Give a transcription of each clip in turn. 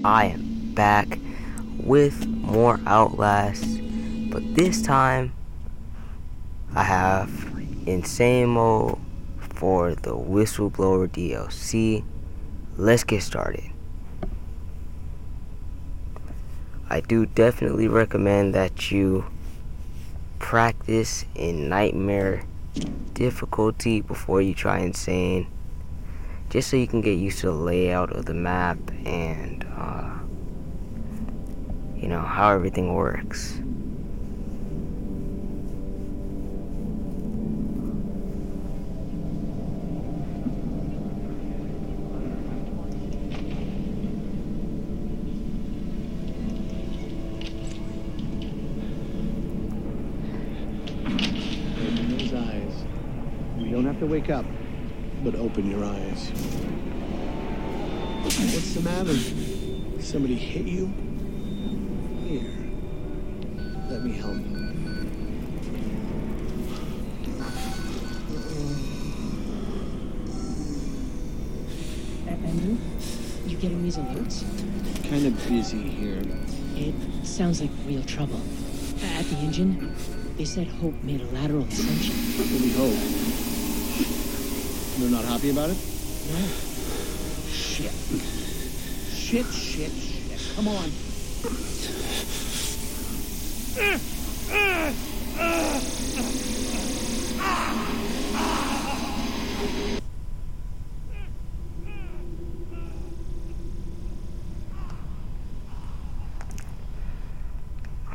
I am back with more Outlast, but this time I have insane mode for the Whistleblower DLC. Let's get started. I do definitely recommend that you practice in nightmare difficulty before you try insane, just so you can get used to the layout of the map and you know how everything works. Open those eyes. You don't have to wake up, but open your eyes. What's the matter? Somebody hit you? Here. Let me help you. And you getting these alerts? Kind of busy here. It sounds like real trouble. At the engine, they said Hope made a lateral ascension. What do we hope? They're not happy about it? No. Shit. Shit. Come on.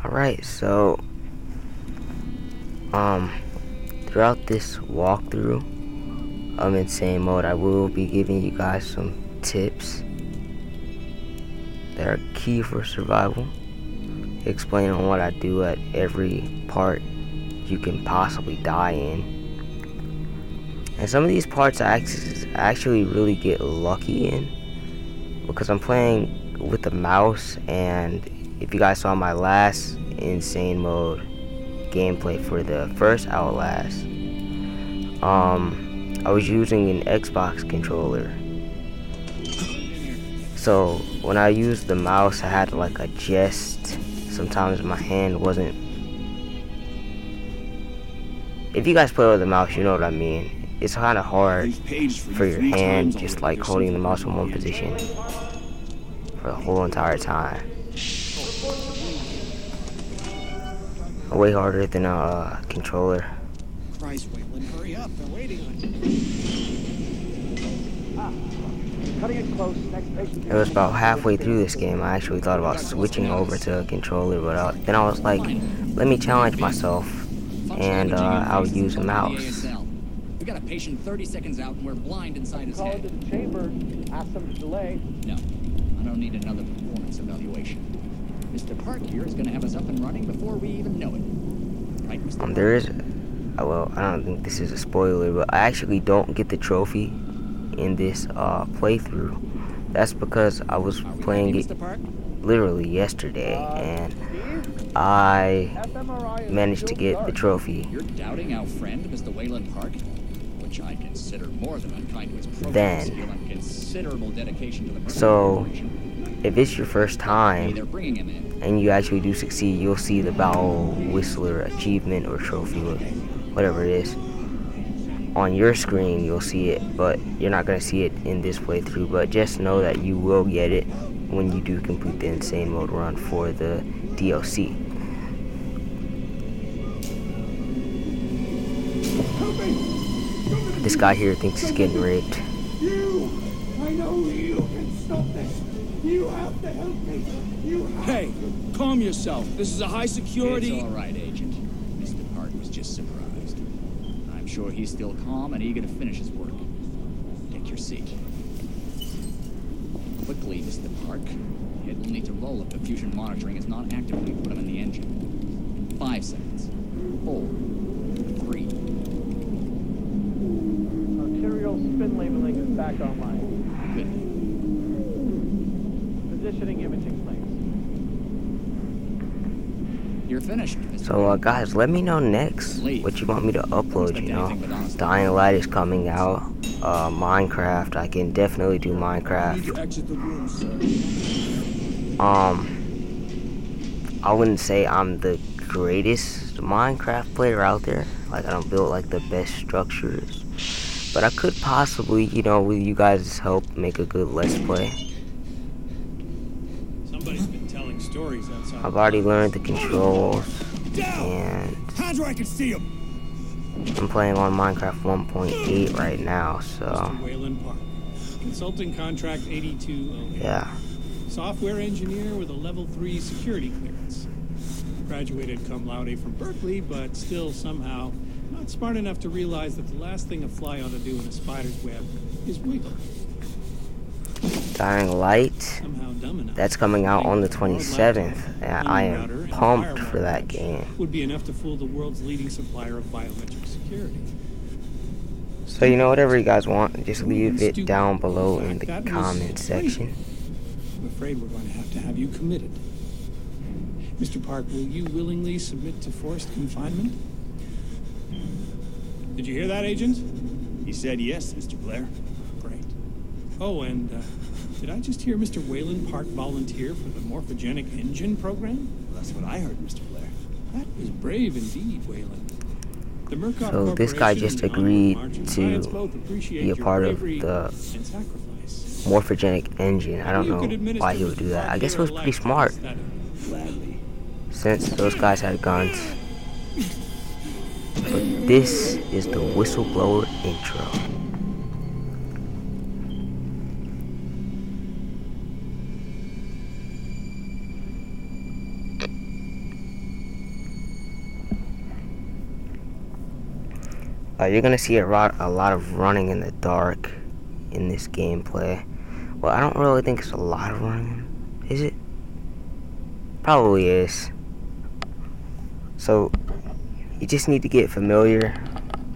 Alright, so throughout this walkthrough of insane mode, I will be giving you guys some tips that are key for survival, explaining on what I do at every part you can possibly die in. And some of these parts I actually really get lucky in, because I'm playing with the mouse, and if you guys saw my last insane mode gameplay for the first Outlast, I was using an Xbox controller. So when I used the mouse, I had to like adjust. Sometimes my hand wasn't. If you guys play with the mouse, you know what I mean. It's kind of hard for your hand just like holding the mouse in one position for the whole entire time. Way harder than a controller. Christ, Waylon, hurry up. They're waiting on you. Cutting it close. Next patient. It was about halfway through this game, I actually thought about switching over to a controller, but then I was like, let me challenge myself, and I'll use a mouse. We got a patient 30 seconds out and we're blind inside his Call head. into the chamber. Ask them to delay. No, I don't need another performance evaluation. Mr. Park here is going to have us up and running before we even know it. Right, Mr. Park? There is, well, I don't think this is a spoiler, but I actually don't get the trophy in this playthrough. That's because I was playing it literally yesterday, and I managed to get the trophy. You're doubting our friend, Mr. Wayland Park? Which I consider more than unkind to his program Then. skill and considerable dedication to the So, if it's your first time they're bringing him in. and you actually do succeed, you'll see the Battle Whistler achievement or trophy, or whatever it is. On your screen, you'll see it, but you're not going to see it in this playthrough. But just know that you will get it when you do complete the insane mode run for the DLC. This guy here thinks he's getting raped. I know you can stop this. You have to help me. Hey, calm yourself. This is a high security... It's all right, Agent. Mr. Park was just surprised. I'm sure he's still calm and eager to finish his work. Take your seat. Quickly, Mr. Park. He'll need to roll if the fusion monitoring is not active when we put him in the engine. 5 seconds. 4, 3. Arterial spin labeling is back online. Good. Positioning imaging plates. You're finished, Mr. So guys, let me know next what you want me to upload, you know. Dying Light is coming out. Minecraft, I can definitely do You need Minecraft. to exit the room, sir. I wouldn't say I'm the greatest Minecraft player out there. Like, I don't build like the best structures, but I could possibly, you know, with you guys' help, make a good Let's Play. Somebody's been telling stories outside. I've already learned the controls, and Hands where I can see him. I'm playing on Minecraft 1.8 right now, so Mr. Wayland Park, consulting contract 8208. yeah. Software engineer with a level 3 security clearance. Graduated cum laude from Berkeley, but still somehow not smart enough to realize that the last thing a fly ought to do in a spider's web is wiggle. Dying Light, Somehow dumb enough. that's coming out on the 27th, and I am pumped for that game. Would be enough to fool the world's leading supplier of biometric security. So, you know, whatever you guys want, just leave it down below in the comment section. I'm afraid we're going to have you committed. Mr. Park, will you willingly submit to forced confinement? Did you hear that, Agent? He said yes, Mr. Blair. Great. Oh, and did I just hear Mr. Wayland Park volunteer for the morphogenic engine program? Well, that's what I heard, Mr. Blair. That was brave indeed, Wayland. The Murkoff So this guy Corporation just and the agreed Marching to Science both appreciate be a your part of bravery the and sacrifice. morphogenic engine. I don't know why he would do that. I guess it was pretty smart, Gladly. since those guys had guns. But this is the Whistleblower intro. You're gonna see a lot of running in the dark in this gameplay. Well, I don't really think it's a lot of running. Is it? Probably is. So, you just need to get familiar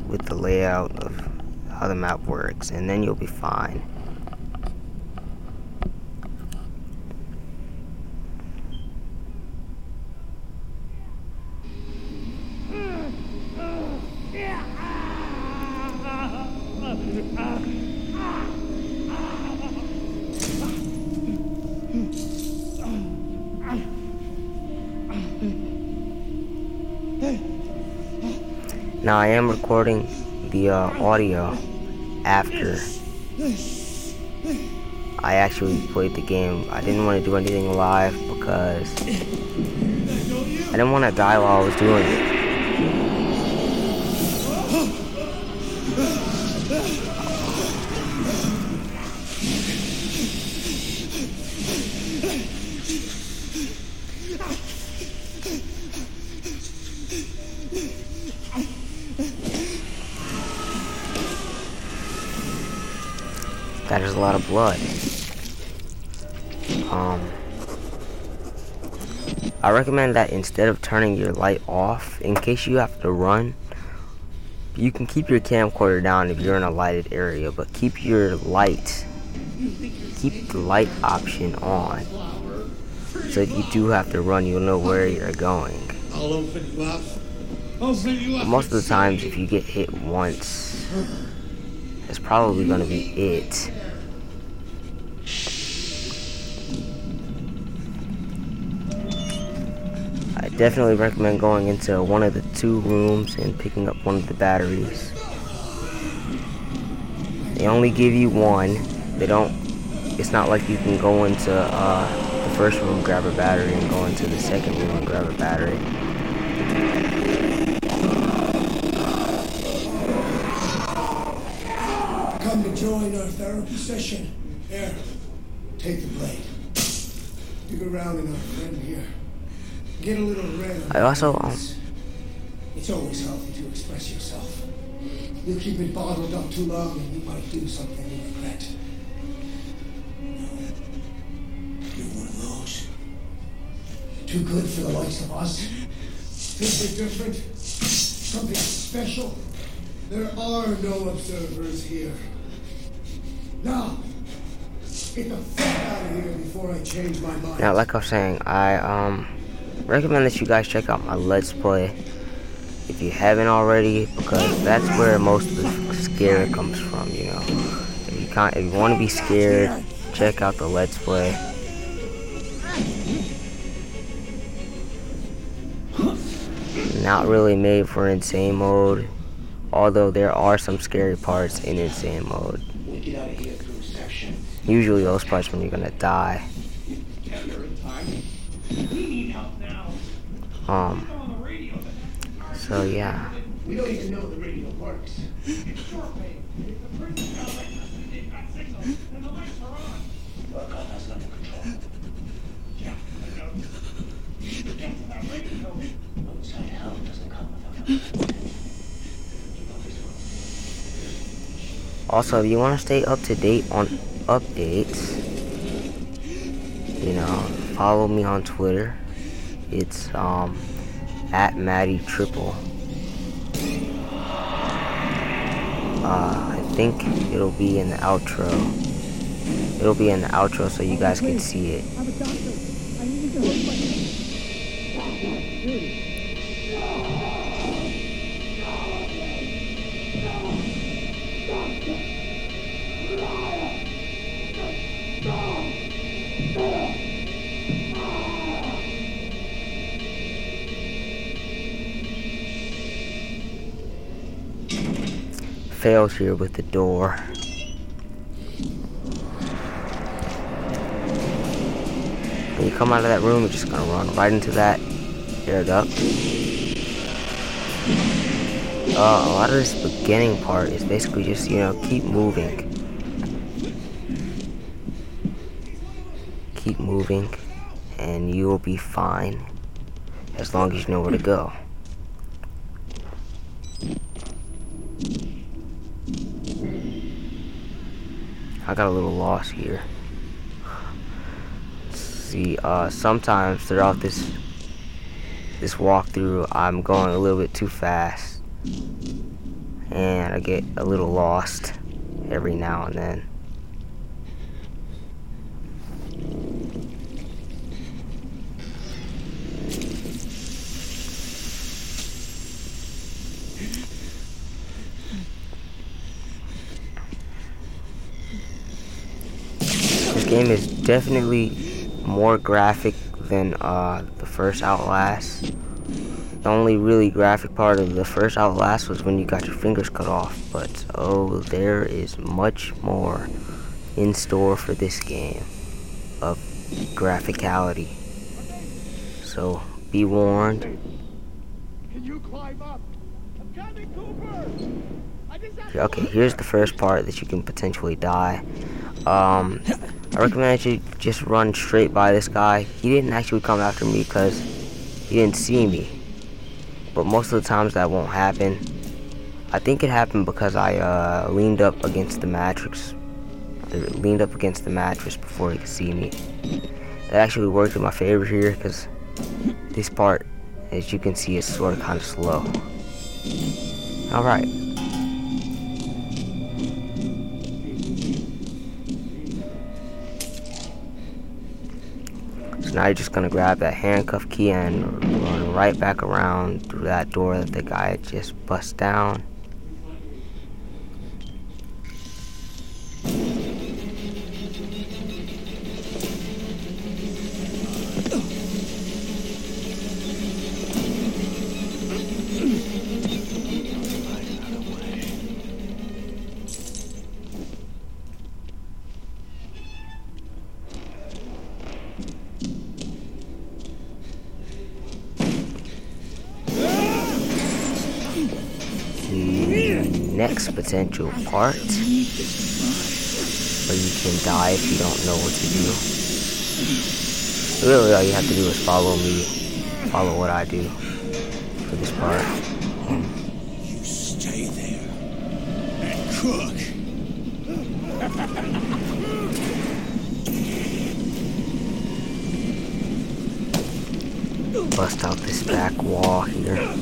with the layout of how the map works, and then you'll be fine. Now I am recording the audio after I actually played the game. I didn't want to do anything live because I didn't want to die while I was doing it. That is a lot of blood. I recommend that instead of turning your light off, in case you have to run, you can keep your camcorder down if you're in a lighted area, but keep the light option on. So if you do have to run, you'll know where you're going. I'll open you up. But most of the times, if you get hit once, that's probably gonna be it. I definitely recommend going into one of the 2 rooms and picking up one of the batteries. They only give you one. They don't. It's not like you can go into the first room, grab a battery, and go into the second room and grab a battery. Come to join our therapy session. Here, take the blade. Dig around in our friend here. Get a little red. I also It's always healthy to express yourself. You keep it bottled up too long and you might do something you regret. No. You're one of those. Too good for the likes of us. Think you're different? Something special? There are no observers here. Now, get the fuck out of here before I change my mind. Now, like I was saying, I recommend that you guys check out my Let's Play if you haven't already, because that's where most of the scare comes from, you know. If you want to be scared, check out the Let's Play. Not really made for insane mode, although there are some scary parts in insane mode. We'll get out of here through section. Usually those parts when you're gonna die. Yeah, you're in time. We need help now. On the radio. So yeah. We don't even know the radio works. It's shortwave. If the prison got electricity, they've got signals, and the lights are on. Well, God has under control. Yeah, I know. Get to that radio. Outside help doesn't come without a Also, if you want to stay up to date on updates, you know, follow me on Twitter. It's at Matty Triple. I think it'll be in the outro. It'll be in the outro so you guys can see it. I'm a doctor. I need to hook my... Security. Failed here with the door. When you come out of that room, you're just gonna run right into that air duct. A lot of this beginning part is basically just, you know, keep moving. Keep moving, and you will be fine as long as you know where to go. I got a little lost here. See, sometimes throughout this walkthrough, I'm going a little bit too fast, and I get a little lost every now and then. This game is definitely more graphic than the first Outlast. The only really graphic part of the first Outlast was when you got your fingers cut off, but oh, there is much more in store for this game of graphicality. So be warned. Can you climb up? I'm coming, Cooper. Okay, here's the first part that you can potentially die. I recommend that you just run straight by this guy. He didn't actually come after me because he didn't see me. But most of the times that won't happen. I think it happened because I leaned up against the mattress. Leaned up against the mattress before he could see me. That actually worked in my favor here because this part, as you can see, is sort of kind of slow. Alright. Now you're just gonna grab that handcuff key and run right back around through that door that the guy had just bust down. Next potential part where you can die if you don't know what to do. Really, all you have to do is follow me, follow what I do for this part. You stay there and cook. Bust out this back wall here.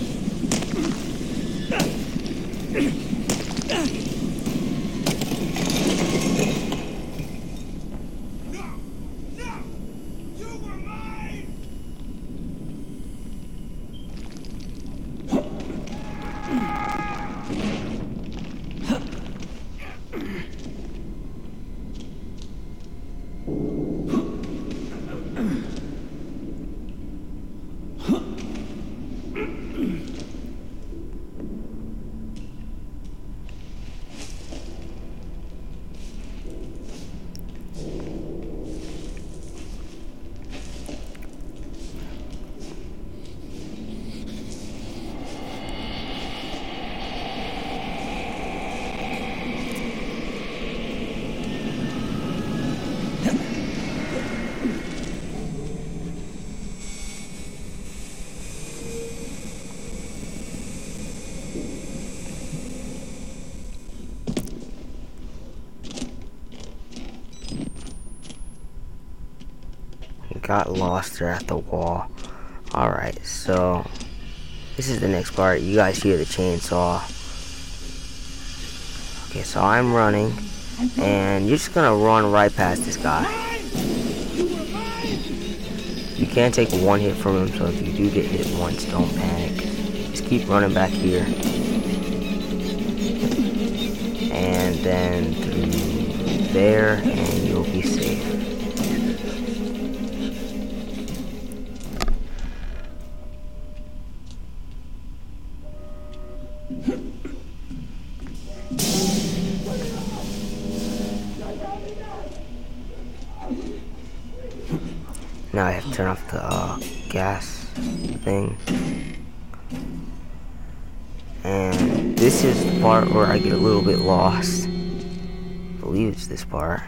got lost there at the wall. Alright, so this is the next part. You guys hear the chainsaw. Okay, so I'm running, and you're just gonna run right past this guy. You can take one hit from him, so if you do get hit once, don't panic. Just keep running back here. And then through there, and you'll be safe. Now I have to turn off the gas thing. And this is the part where I get a little bit lost. I believe it's this part.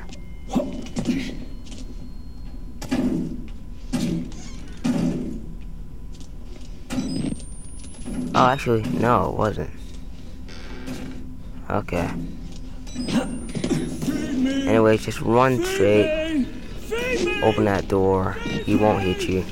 Oh, actually, no, it wasn't. Okay. Anyway, just run straight. Open that door. He won't hit you.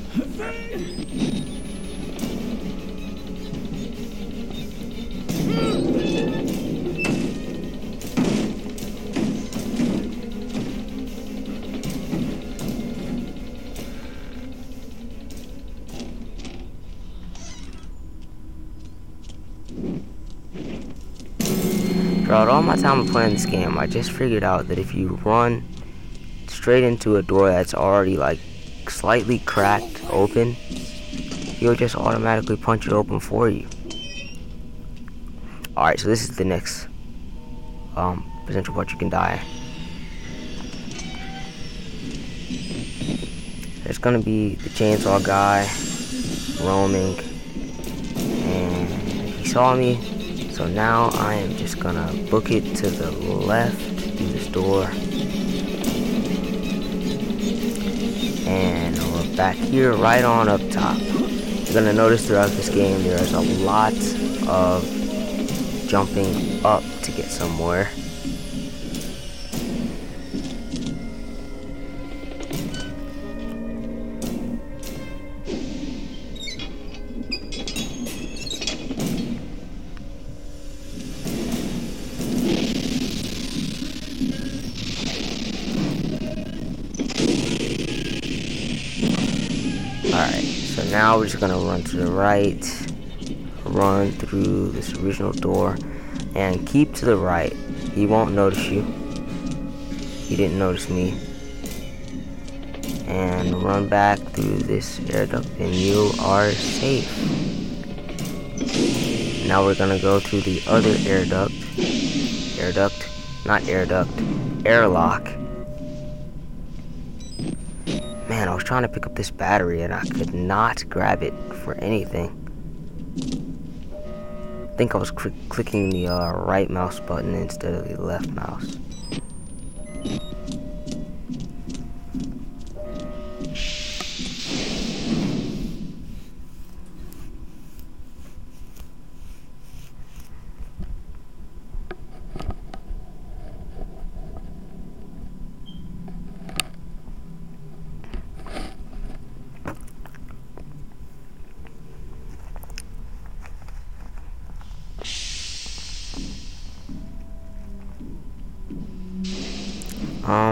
Throughout all my time of playing this game, I just figured out that if you run straight into a door that's already like slightly cracked open, he'll just automatically punch it open for you. Alright, so this is the next potential part you can die. There's gonna be the chainsaw guy roaming, and he saw me, so now I am just gonna book it to the left through this door. And we're back here right on up top. You're gonna notice throughout this game there's a lot of jumping up to get somewhere. Alright, so now we're just gonna run to the right, run through this original door, and keep to the right. He won't notice you. He didn't notice me. And run back through this air duct, and you are safe. Now we're gonna go through the other airlock. Man, I was trying to pick up this battery and I could not grab it for anything. I think I was clicking the right mouse button instead of the left mouse.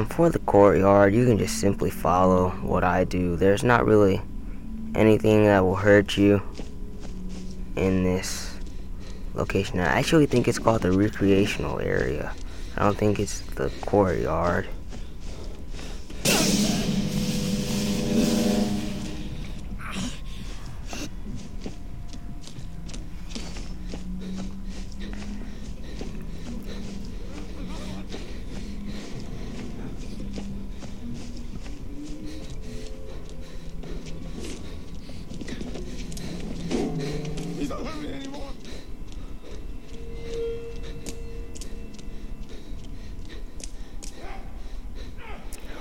For the courtyard, you can just simply follow what I do. There's not really anything that will hurt you in this location. I actually think it's called the recreational area. I don't think it's the courtyard.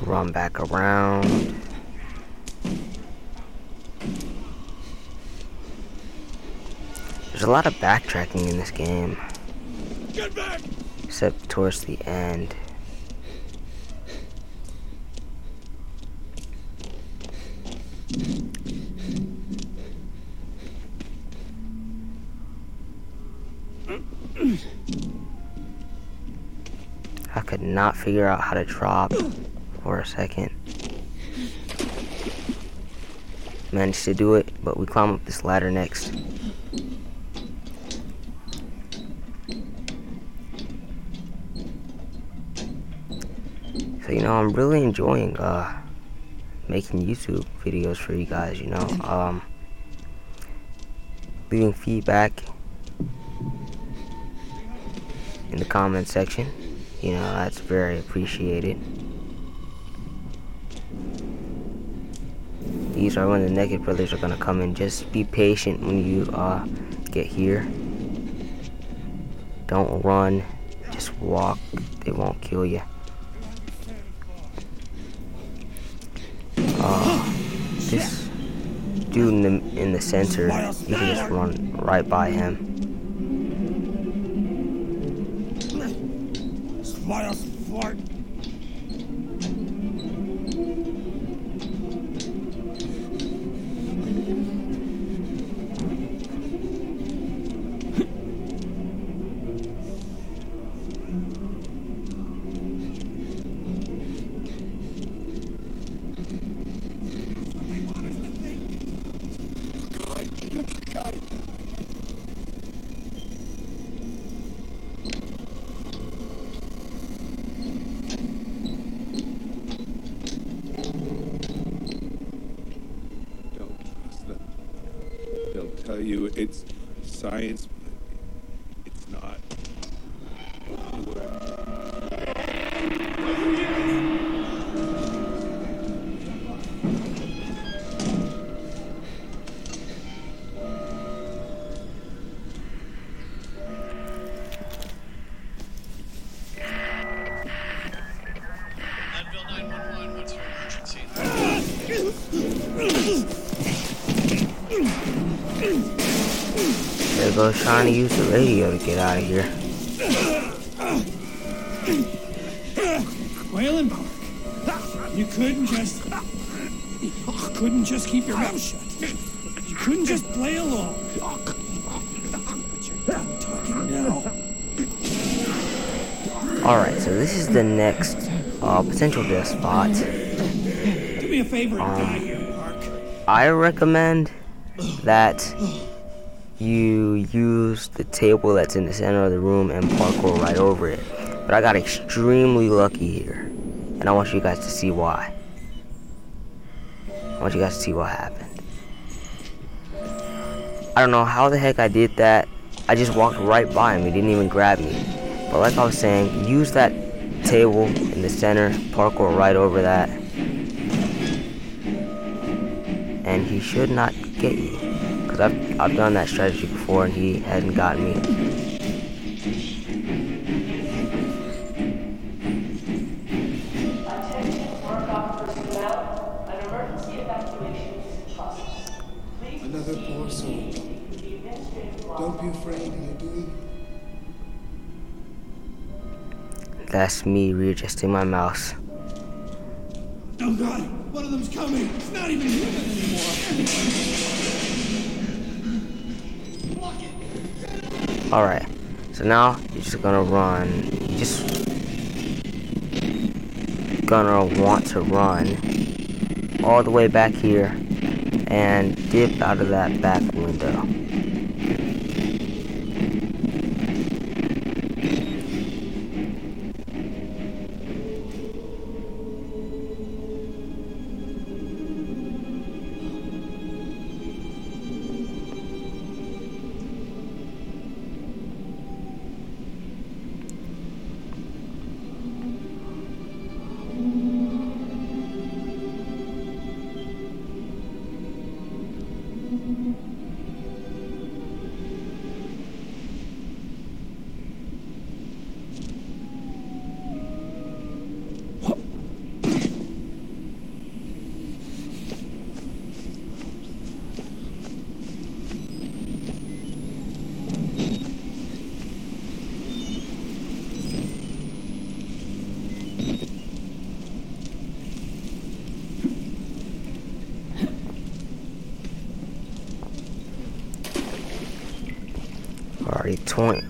Run back around. There's a lot of backtracking in this game. Get back! Except towards the end. cannot figure out how to drop for a second. Managed to do it, but we climb up this ladder next. So, you know, I'm really enjoying making YouTube videos for you guys, you know. Leaving feedback in the comment section, you know, that's very appreciated. These are when the Naked Brothers are gonna come in. Just be patient when you get here. Don't run, just walk. They won't kill you. This dude in the center, you can just run right by him. Tell you it's science, but it's not. Leadville 911, what's your emergency? There goes trying to use the radio to get out of here. Whalen Park. You couldn't just keep your mouth shut. You couldn't just play along. But you're done talking now. Alright, so this is the next potential death spot. Do me a favor and die here, Park. I recommend that you use the table that's in the center of the room and parkour right over it. But I got extremely lucky here, and I want you guys to see why. I want you guys to see what happened. I don't know how the heck I did that. I just walked right by him. He didn't even grab me. But like I was saying, use that table in the center, parkour right over that, and he should not get you. Because I've done that strategy before and he hasn't gotten me. Another poor soul. Don't be afraid of your doing. That's me readjusting my mouse. Oh God, one of them's coming. It's not even human anymore. Alright, so now you're just gonna run. You're just gonna want to run all the way back here and dip out of that back window.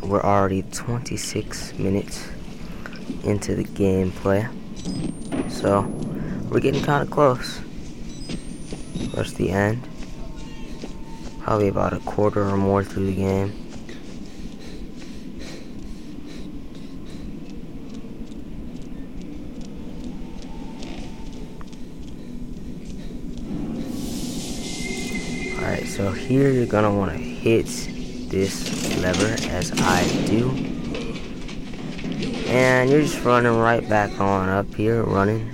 We're already 26 minutes into the gameplay. So we're getting kind of close. Towards the end. Probably about a quarter or more through the game. Alright, so here you're gonna want to hit this lever as I do. And you're just running right back on up here, running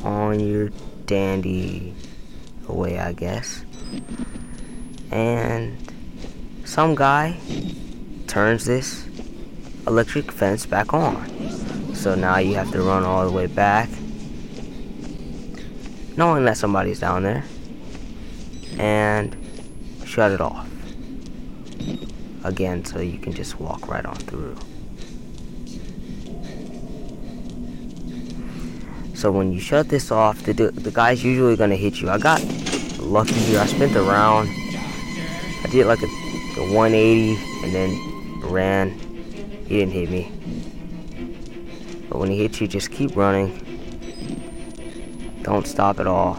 on your dandy way, I guess. And some guy turns this electric fence back on. So now you have to run all the way back, knowing that somebody's down there, and shut it off again, so you can just walk right on through. So when you shut this off, the guy's usually gonna hit you. I got lucky here. I spent a round. I did like a 180 and then ran. He didn't hit me. But when he hits you, just keep running. Don't stop at all.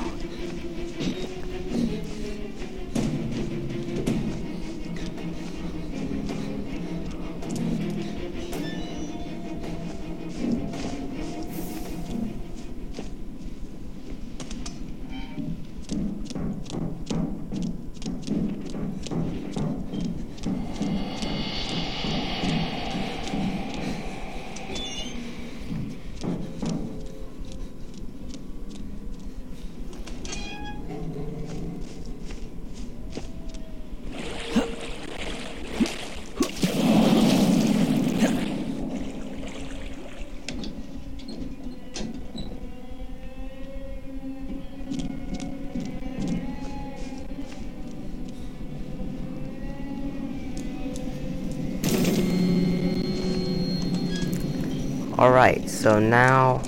Alright, so now,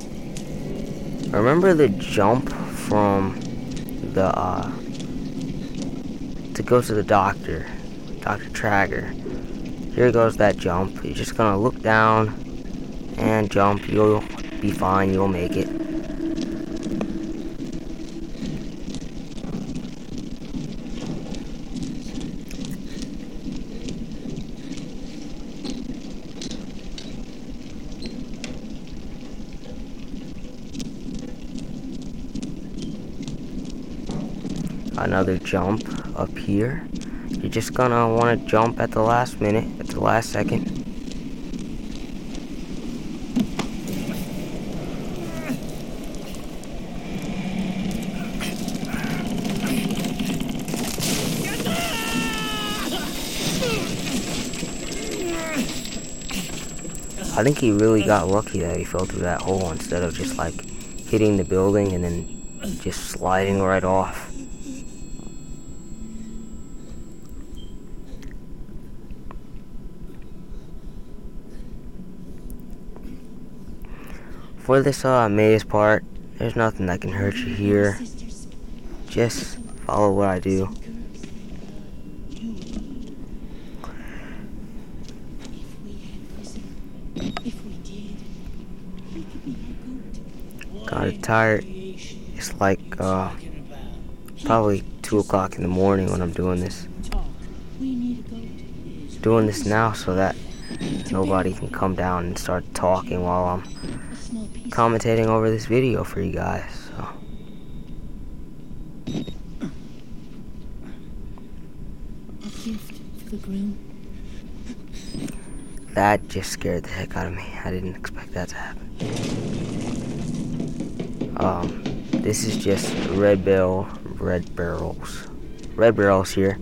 remember the jump from the, to go to the doctor, Dr. Trager. Here goes that jump. You're just gonna look down and jump. You'll be fine, you'll make it. Another jump up here. You're just gonna want to jump at the last minute, at the last second. I think he really got lucky that he fell through that hole instead of just like hitting the building and then just sliding right off. For this maze part, there's nothing that can hurt you here. Just follow what I do. Got tired. It's like probably 2 o'clock in the morning when I'm doing this. Doing this now so that nobody can come down and start talking while I'm commentating over this video for you guys. So. A gift for the groom. That just scared the heck out of me. I didn't expect that to happen. This is just red barrels here.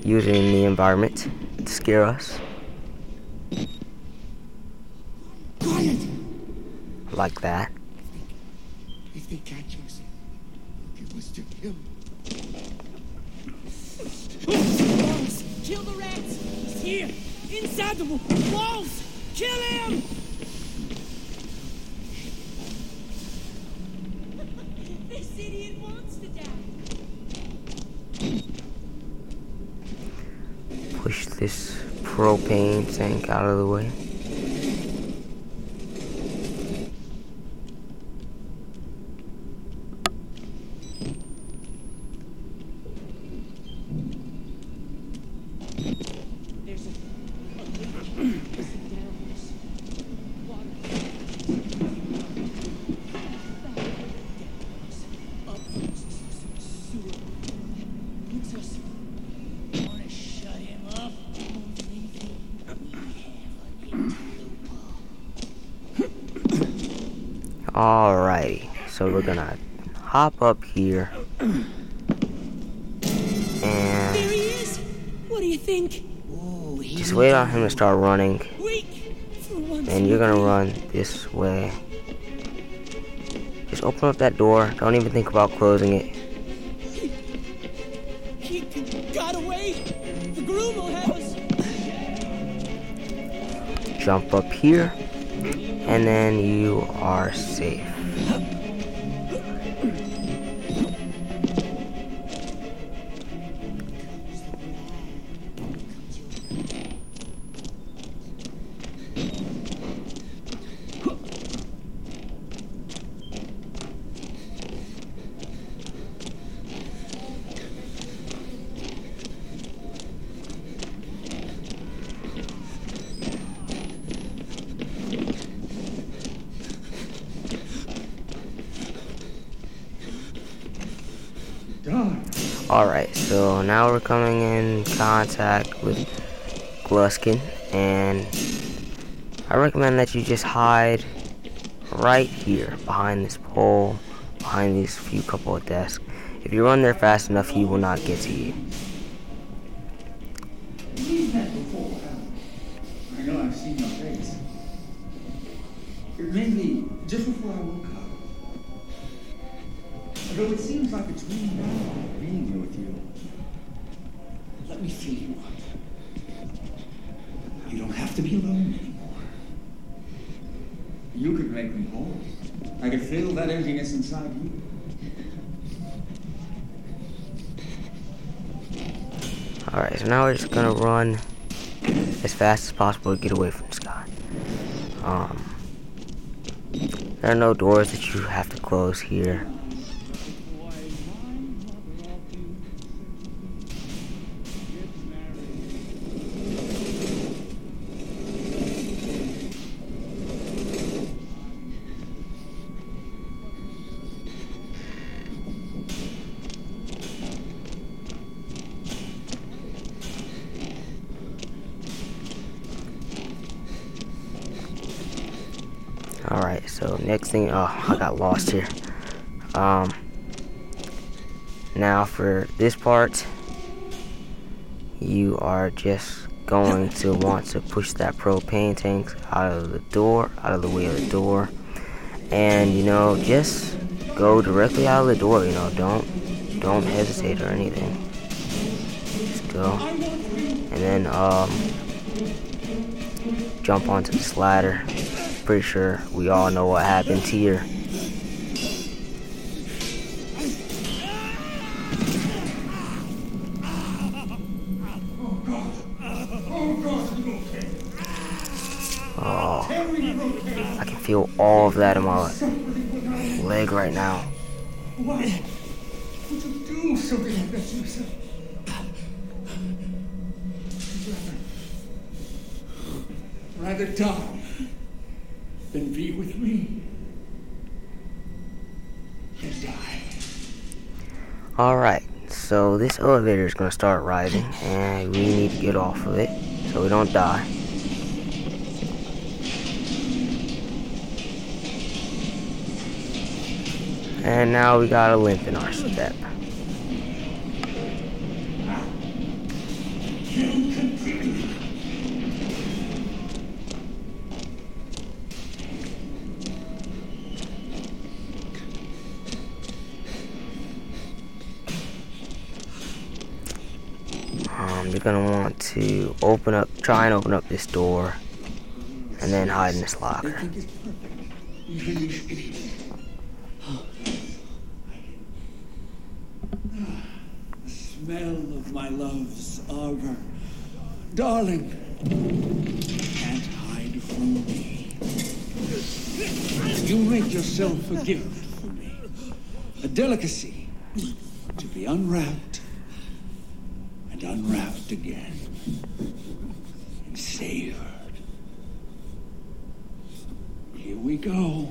Using the environment to scare us. Like that. If they catch us, it was to him. Walls! Kill the rats! He's here! Inside the walls! Kill him! This idiot wants to die. Push this propane tank out of the way. Alrighty, so we're gonna hop up here, There and he is. What do you think? just wait on him to start running, Weak. For once. and you're gonna run this way. Just open up that door, don't even think about closing it. He got away. The groom will have us. Jump up here, and then you are safe. Alright, so now we're coming in contact with Gluskin, and I recommend that you just hide right here behind this pole, behind these few couple of desks. If you run there fast enough, he will not get to you. We've met before, I know I've seen your face. It made me just before I woke up. Although it seems like it's really bad being here with you. Let me fill you up. You don't have to be alone anymore. You could make me whole. I could feel that emptiness inside you. Alright, so now we're just gonna run as fast as possible to get away from this guy. There are no doors that you have to close here. Alright, so next thing, oh, I got lost here. Now for this part, you are just going to want to push that propane tank out of the door, out of the way of the door, and you know, just go directly out of the door. You know, don't hesitate or anything. Just go, and then jump onto this ladder. Pretty sure we all know what happened here. Oh, I can feel all of that in my leg right now. Why would you do something like that to yourself? Rather die than be with me. And die. Alright, so this elevator is going to start rising, and we need to get off of it so we don't die. And now we got a limp in our step. You're gonna want to try and open up this door, and then hide in this locker. The smell of my love's arbor. Darling, can't hide from me. You make yourself a gift for me. A delicacy to be unwrapped and unwrapped again and savored. Here we go.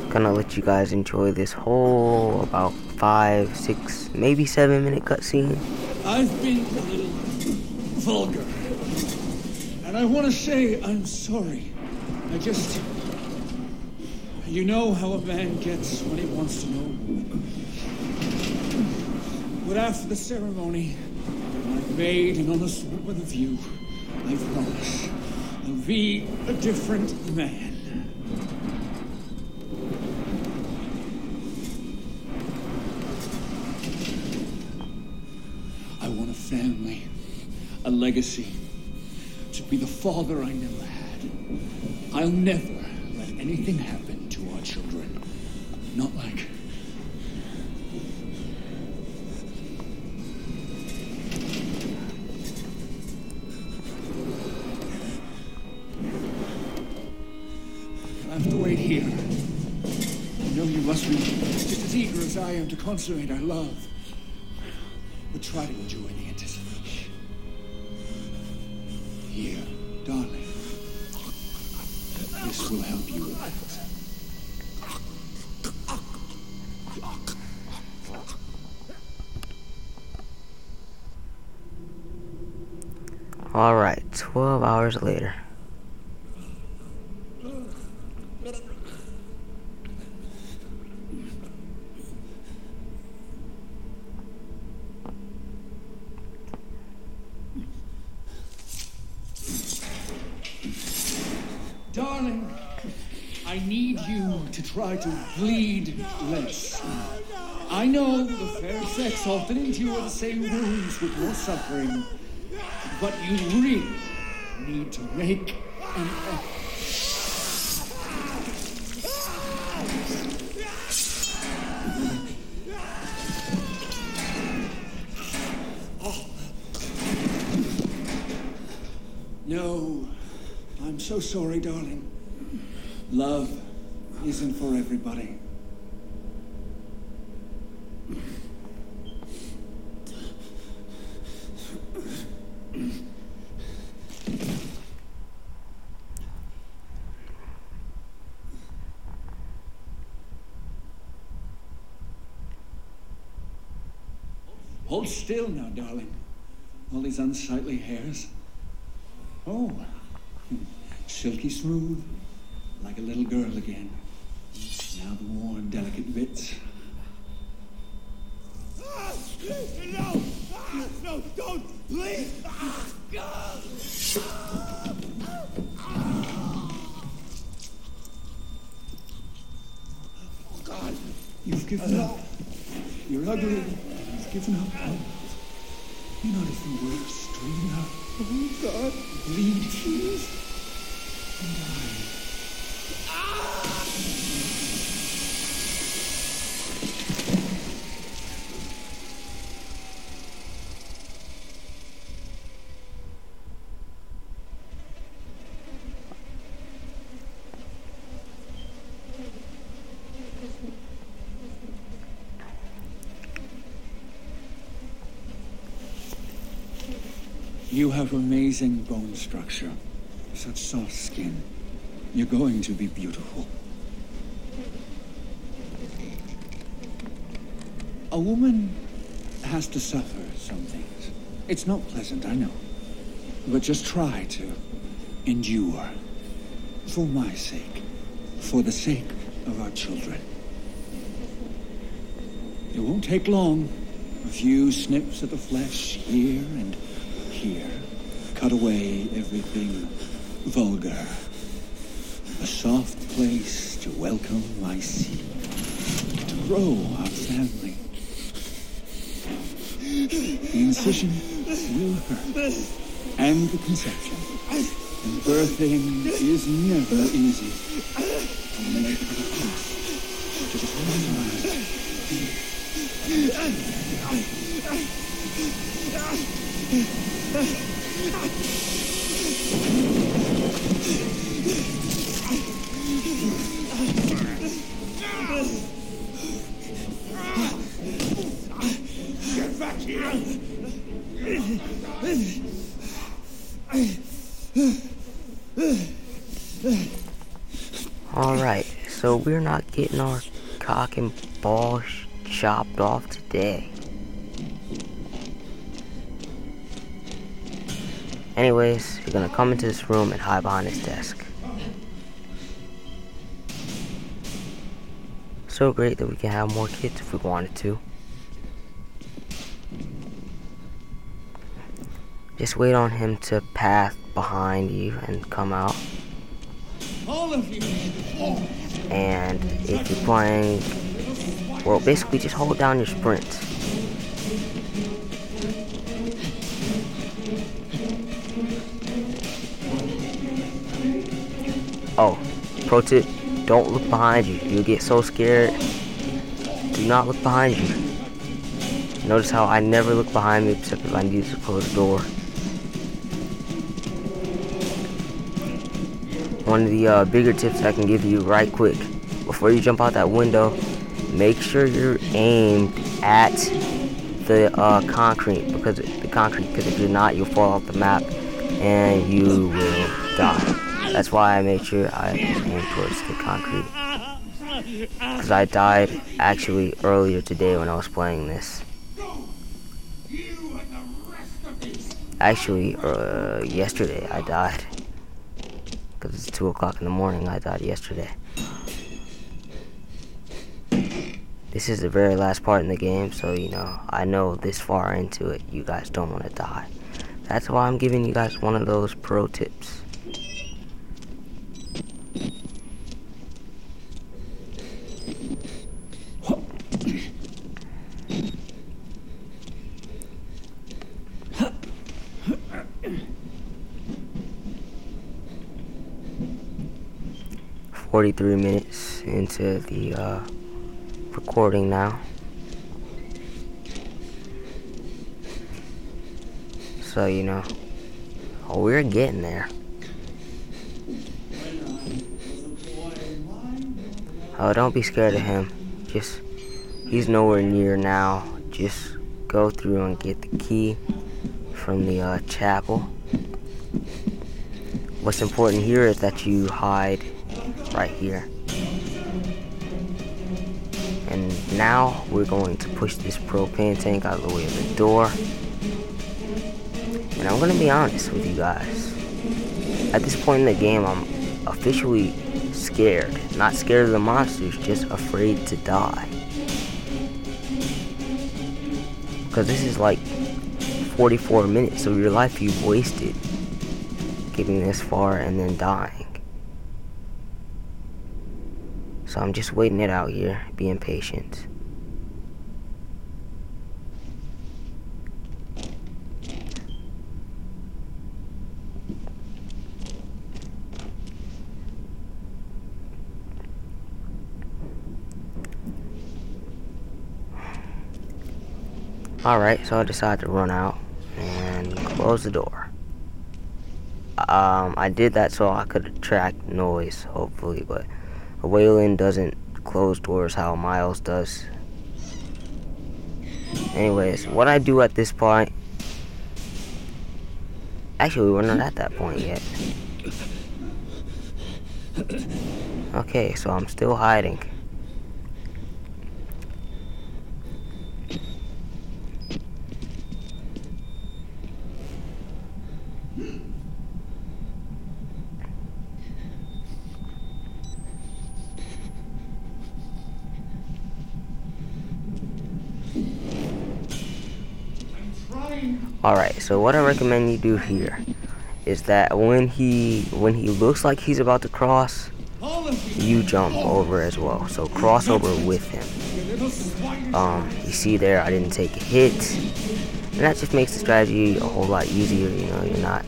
Gonna let you guys enjoy this whole about 5, 6, maybe 7 minute cutscene. I've been a little vulgar, And I want to say I'm sorry. I just... You know how a man gets when he wants to know. But after the ceremony, I've made an honest one with you. I promise I'll be a different man. I want a family, a legacy, to be the father I never had. I'll never let anything happen to our children. Not like... I'll have to wait here. I know you must be just as eager as I am to consummate our love. But try to enjoy the anticipation. Here, darling. This will help you with that. Alright, 12 hours later. Darling, I need you to try to bleed less. I know the fair sex often endure the same wounds with more suffering, but you really need to make an effort. No, I'm so sorry, darling. Love isn't for everybody. Hold still now, darling. All these unsightly hairs. Oh, silky smooth, like a little girl again. Now the warm, delicate bits. No! No, don't! Please! Oh, God, you've given up. You're ugly. You've given up. You're not even worth stringing up. Oh, God. Bleed, please. And die. You have amazing bone structure, such soft skin. You're going to be beautiful. A woman has to suffer some things. It's not pleasant, I know. But just try to endure. For my sake. For the sake of our children. It won't take long. A few snips at the flesh here and here. Cut away everything vulgar. A soft place to welcome my seed. To grow our family. The incision will hurt. And the conception. And birthing is never easy. Make it pass. Just one time. Get back here! Alright, so we're not getting our cock and balls chopped off today. Anyways, you're gonna come into this room and hide behind this desk. So great that we can have more kids if we wanted to. Just wait on him to path behind you and come out. All of you. And if you're playing, well, basically just hold down your sprint. Oh, pro tip, don't look behind you. You'll get so scared. Do not look behind you. Notice how I never look behind me except if I need to close the door. One of the bigger tips I can give you right quick, before you jump out that window, make sure you're aimed at the concrete, because if you're not, you'll fall off the map and you will die. That's why I made sure I aimed towards the concrete, because I died actually earlier today when I was playing this. Actually, yesterday I died. Because it's 2 o'clock in the morning, I died yesterday. This is the very last part in the game, so you know, I know this far into it, you guys don't want to die. That's why I'm giving you guys one of those pro tips. "43 minutes into the recording now. So, you know, we're getting there. Oh, don't be scared of him. He's nowhere near now. Just go through and get the key from the chapel. What's important here is that you hide right here. And now we're going to push this propane tank out of the way of the door. And I'm gonna be honest with you guys. At this point in the game, I'm officially scared. Not scared of the monsters, just afraid to die. Because this is like 44 minutes of your life you've wasted getting this far and then dying. So I'm just waiting it out here, being patient. Alright, so I decided to run out and close the door. I did that so I could attract noise, hopefully, but Waylon doesn't close doors how Miles does. Anyways, what I do at this point... Actually, we're not at that point yet. Okay, so I'm still hiding. Alright, so what I recommend you do here is that when he looks like he's about to cross, you jump over as well. So cross over with him. You see there, I didn't take a hit. And that just makes the strategy a whole lot easier, you know, you're not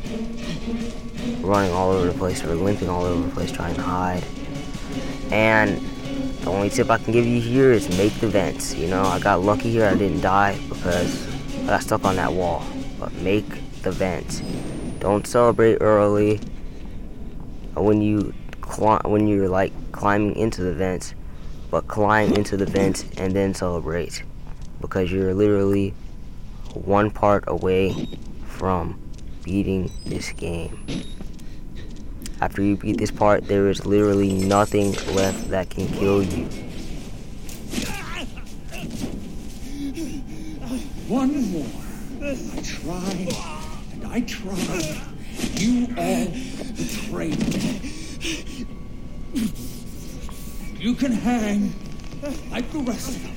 running all over the place or limping all over the place trying to hide. And the only tip I can give you here is make the vents. You know, I got lucky here, I didn't die because I got stuck on that wall. But make the vents. Don't celebrate early when you're like climbing into the vents, but climb into the vents and then celebrate, because you're literally one part away from beating this game. After you beat this part, there is literally nothing left that can kill you. One more. I tried, and I tried, You all betrayed me. You can hang like the rest of them.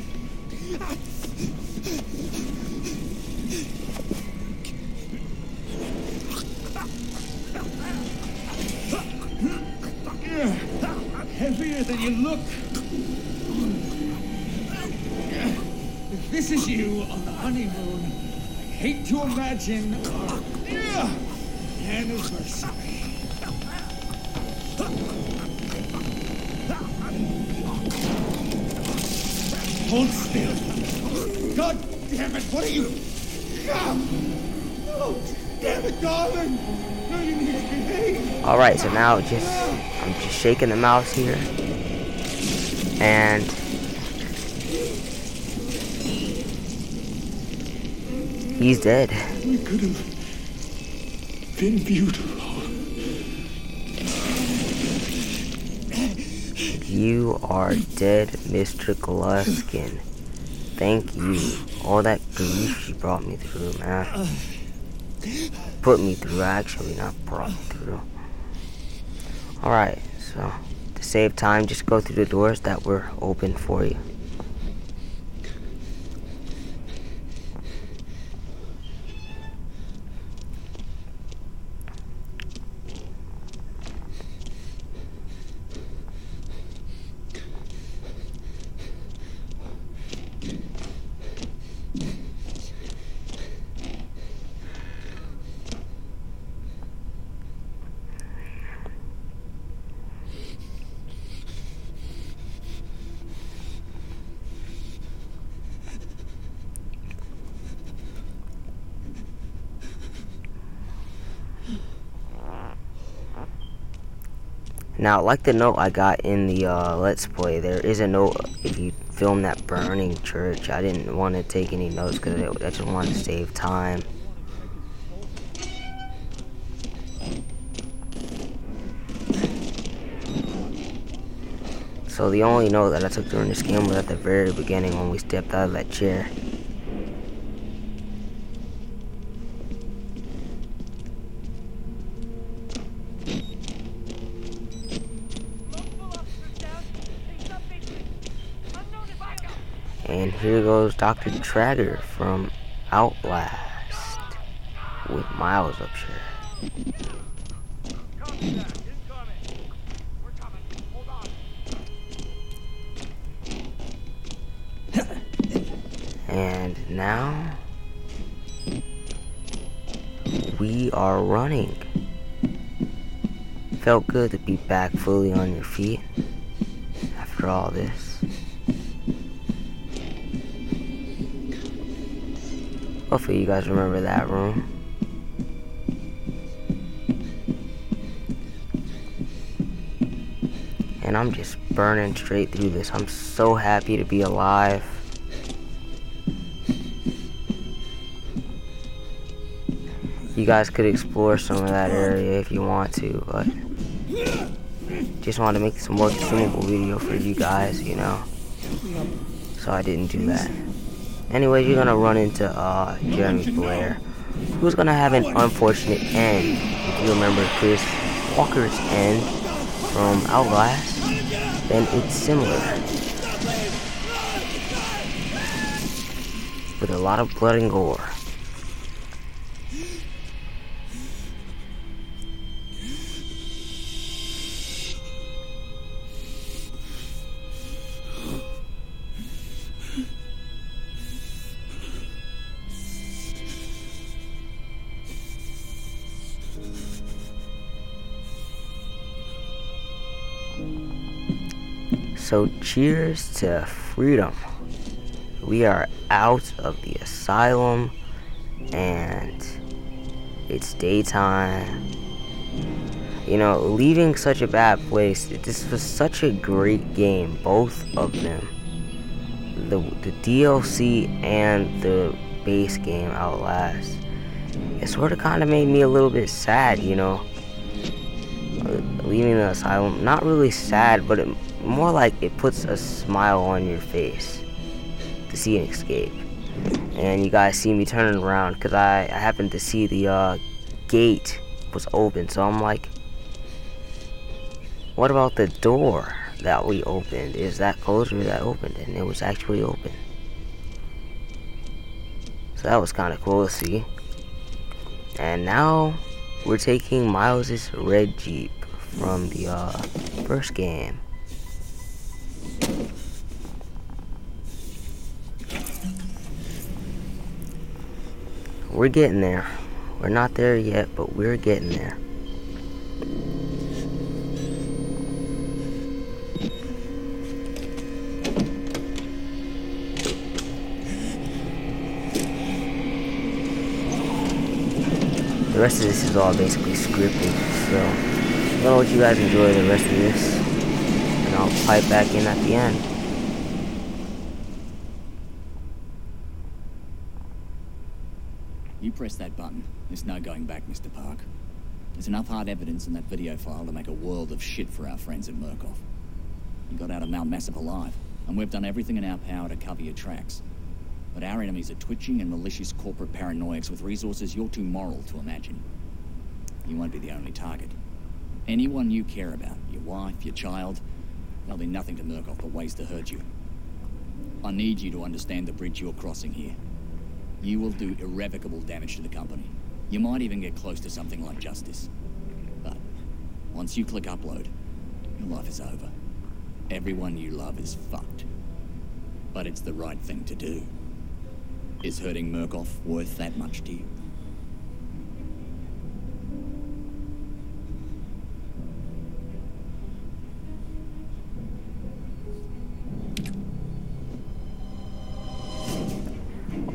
Heavier than you look. If this is you on the honeymoon, I hate to imagine our anniversary. Hold still. God damn it, what are you? Oh, damn it, darling. No, you need to behave. Alright, so now I'm just shaking the mouse here. And he's dead. We could have been beautiful. You are dead, Mr. Gluskin. Thank you. All that grief you brought me through, man. Put me through, actually, not brought me through. Alright, so to save time, just go through the doors that were open for you. Now, like the note I got in the Let's Play, there is a note if you film that burning church. I didn't want to take any notes because I just wanted to save time. So the only note that I took during this game was at the very beginning when we stepped out of that chair. And here goes Dr. Trager from Outlast with Miles Upshire. And now we are running. Felt good to be back fully on your feet after all this. Hopefully you guys remember that room. And I'm just burning straight through this. I'm so happy to be alive. You guys could explore some of that area if you want to, but just wanted to make some more consumable video for you guys, you know. So I didn't do that. Anyways, you're gonna run into Jeremy Blair, who's gonna have an unfortunate end. If you remember Chris Walker's end from Outlast, then it's similar, with a lot of blood and gore. So cheers to freedom. We are out of the asylum and it's daytime. You know, leaving such a bad place, this was such a great game, both of them. The DLC and the base game, Outlast. It sort of kind of made me a little bit sad, you know. Leaving the asylum, not really sad, but more like it puts a smile on your face to see an escape. And you guys see me turning around because I happened to see the gate was open. So I'm like, what about the door that we opened? Is that closed or is that opened? And it was actually open. So that was kind of cool to see. And now we're taking Miles's red Jeep from the first game. We're getting there. We're not there yet, but we're getting there. The rest of this is all basically scripted, so I'm gonna let you guys enjoy the rest of this, and I'll pipe back in at the end. You press that button. There's no going back, Mr. Park. There's enough hard evidence in that video file to make a world of shit for our friends at Murkoff. You got out of Mount Massive alive, and we've done everything in our power to cover your tracks. But our enemies are twitching and malicious corporate paranoiacs with resources you're too moral to imagine. You won't be the only target. Anyone you care about, your wife, your child, there'll be nothing to Murkoff but ways to hurt you. I need you to understand the bridge you're crossing here. You will do irrevocable damage to the company. You might even get close to something like justice. But once you click upload, your life is over. Everyone you love is fucked. But it's the right thing to do. Is hurting Murkoff worth that much to you?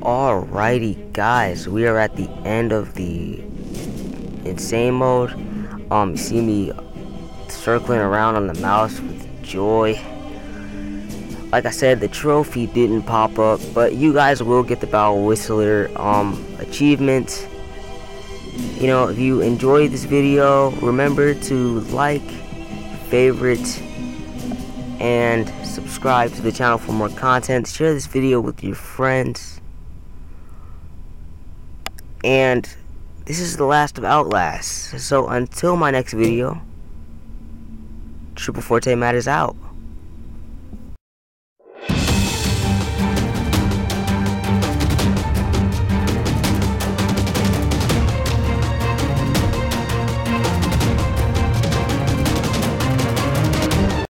Alrighty guys, we are at the end of the insane mode. You see me circling around on the mouse with joy. Like I said, the trophy didn't pop up, but you guys will get the Battle Whistler achievement. You know, if you enjoyed this video, remember to like, favorite, and subscribe to the channel for more content. Share this video with your friends. And this is the last of Outlast. So until my next video, TripleForteMatt is out.